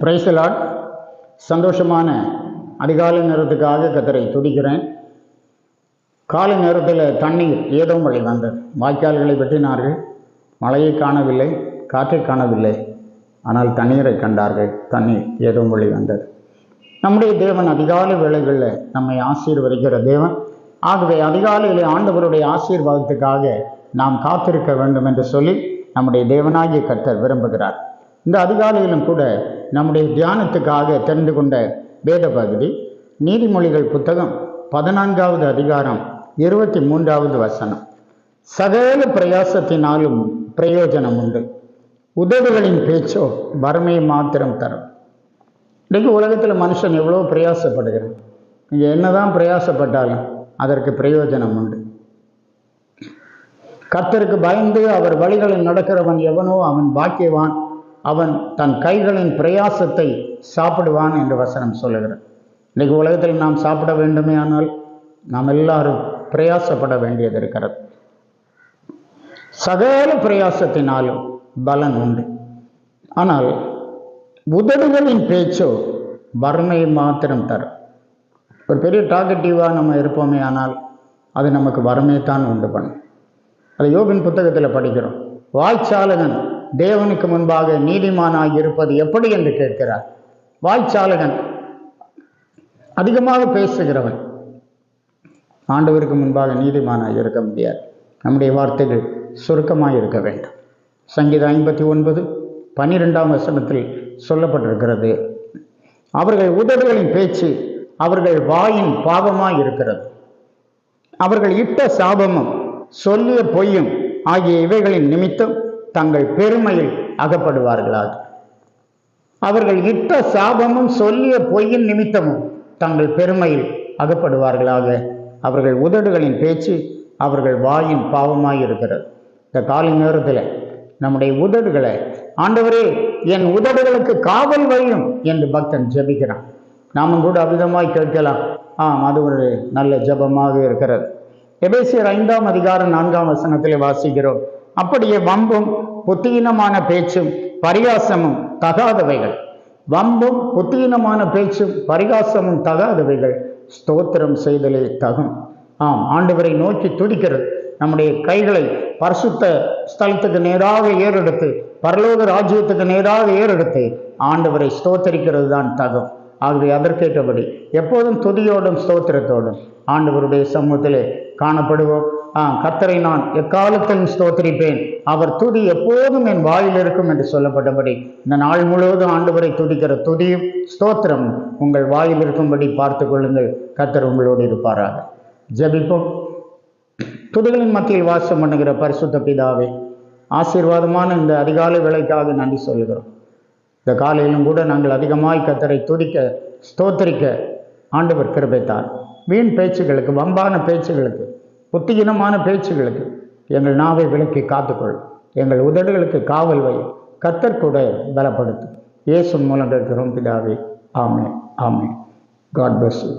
Praise the Lord. சந்தோஷமான அதிகாலை நேரத்துக்காக கர்த்தரை துதிக்கிறேன். காலை நேரத்தில் தண்ணீர் ஏதோ வழி வந்தது. வாய்க்கால்களை வெட்டினார்கள், மழையை காணவில்லை, காற்றை காணவில்லை, ஆனால் தண்ணீரை கண்டார்கள். தண்ணீர் ஏதோ வழி வந்தது. நம்முடைய தேவன் அதிகாலை வேளைகளில் நம்மை ஆசீர்வதிக்கிற தேவன். ஆகவே அதிகாலையில் ஆண்டவருடைய ஆசீர்வாதத்துக்காக நாம் காத்திருக்க வேண்டும் என்று சொல்லி நம்முடைய தேவனாகிய கர்த்தர் விரும்புகிறார். இந்த அதிகாலையிலும் கூட நம்முடைய தியானத்துக்காக தெரிந்து கொண்ட வேத பகுதி நீதிமொழிகள் புத்தகம் 14வது அதிகாரம் 23வது வசனம். சகல பிரயாசத்தினாலும் பிரயோஜனம் உண்டு, உதடுகளின் பேச்சோ வறுமையை மாத்திரம் தரும். இன்றைக்கு உலகத்தில் மனுஷன் எவ்வளோ பிரயாசப்படுகிறான். நீங்கள் என்னதான் பிரயாசப்பட்டாலும் அதற்கு பிரயோஜனம் உண்டு. கர்த்தருக்கு பயந்து அவர் வழிகளில் நடக்கிறவன் எவனோ அவன் பாக்கியவான், அவன் தன் கைகளின் பிரயாசத்தை சாப்பிடுவான் என்று வசனம் சொல்லுகிறார். இன்றைக்கு உலகத்தில் நாம் சாப்பிட வேண்டுமே, ஆனால் நாம் எல்லாரும் பிரயாசப்பட வேண்டியது இருக்கிறது. சகல பிரயாசத்தினாலும் பலன் உண்டு, ஆனால் உதடுகளின் பேச்சோ வறுமையை மாத்திரம் தரும். ஒரு பெரிய டாக்கட்டிவாக நம்ம இருப்போமே, ஆனால் அது நமக்கு வறுமையைத்தான் உண்டு பண்ணும். அது யோபின் புத்தகத்தில் படிக்கிறோம். வாய்ச்சாலகன் தேவனுக்கு முன்பாக நீதிமானாகி இருப்பது எப்படி என்று கேட்கிறார். வாய்ச்சாலகன் அதிகமாக பேசுகிறவன் ஆண்டவருக்கு முன்பாக நீதிமானாக இருக்க முடியாது. நம்முடைய வார்த்தைகள் சுருக்கமாக இருக்க வேண்டும். சங்கீதம் 59:12 வசனத்தில் சொல்லப்பட்டிருக்கிறது, அவர்கள் உதடுகளின் பேச்சு அவர்கள் வாயின் பாவமாய் இருக்கிறது, அவர்கள் இட்ட சாபமும் சொல்லிய பொய்யும் ஆகிய இவைகளின் நிமித்தம் தங்கள் பெருமையில் அகப்படுவார்களாக. அவர்கள் இட்ட சாபமும் சொல்லிய பொய்யின் நிமித்தமும் தங்கள் பெருமையில் அகப்படுவார்களாக. அவர்கள் உதடுகளின் பேச்சு அவர்கள் வாயின் பாவமாய் இருக்கிறது. இந்த காலை நேரத்தில் நம்முடைய உதடுகளை, ஆண்டவரே என் உதடுகளுக்கு காவல் வையும் என்று பக்தன் ஜெபிக்கிறான். நாமும் கூட அவ்விதமாய் கேட்கலாம். அது ஒரு நல்ல ஜெபமாக இருக்கிறது. எபேசியர் 5ஆம் அதிகாரம் 4ஆம் வசனத்திலே வாசிக்கிறோம், அப்படியே வம்பும் புத்தியினமான பேச்சும் பரிகாசமும் தகாதவைகள். வம்பும் புத்தியினமான பேச்சும் பரிகாசமும் தகாதவைகள் ஸ்தோத்திரம் செய்தலே தகும். ஆண்டவரை நோக்கி துதிக்கிறது. நம்முடைய கைகளை பரிசுத்த ஸ்தலத்துக்கு நேராக ஏறெடுத்து, பரலோக ராஜ்யத்துக்கு நேராக ஏறெடுத்து ஆண்டவரை ஸ்தோத்தரிக்கிறது தான் தகும். ஆகவே அதற்கேற்றபடி எப்போதும் துதியோடும் ஸ்தோத்திரத்தோடும் ஆண்டவருடைய சமூகத்திலே காணப்படுவோம். கர்த்தரை நான் எக்காலத்திலும் ஸ்தோத்திரிப்பேன், அவர் துதி எப்போதும் என் வாயில் இருக்கும் என்று சொல்லப்பட்டபடி இந்த நாள் முழுவதும் ஆண்டவரை துதிக்கிற துதியும் ஸ்தோத்திரம் உங்கள் வாயில் இருக்கும்படி பார்த்து கொள்ளுங்கள். கர்த்தர் உங்களோடு இருப்பாராக. ஜெபிப்போம். துதிகளின் மத்தியில் வாசம் பண்ணுகிற பரிசுத்த பிதாவே, ஆசீர்வாதமான இந்த அதிகாலை வேளைக்காக நன்றி சொல்லுகிறோம். இந்த காலையிலும் கூட நாங்கள் அதிகமாய் கர்த்தரை துதிக்க ஸ்தோத்திரிக்க ஆண்டவர் கிருபைத்தார். வீண் பேச்சுகளுக்கு, வம்பான பேச்சுகளுக்கு, புத்தியினமான பேச்சுகளுக்கு எங்கள் நாவை விலக்கி காத்துக்கொள். எங்கள் உதடுகளுக்கு காவல் வை. கர்த்தர் கூட பலப்படுத்தும். இயேசு மூலம் கேட்கிறோம் பிதாவே. ஆமென். ஆமென். God bless you.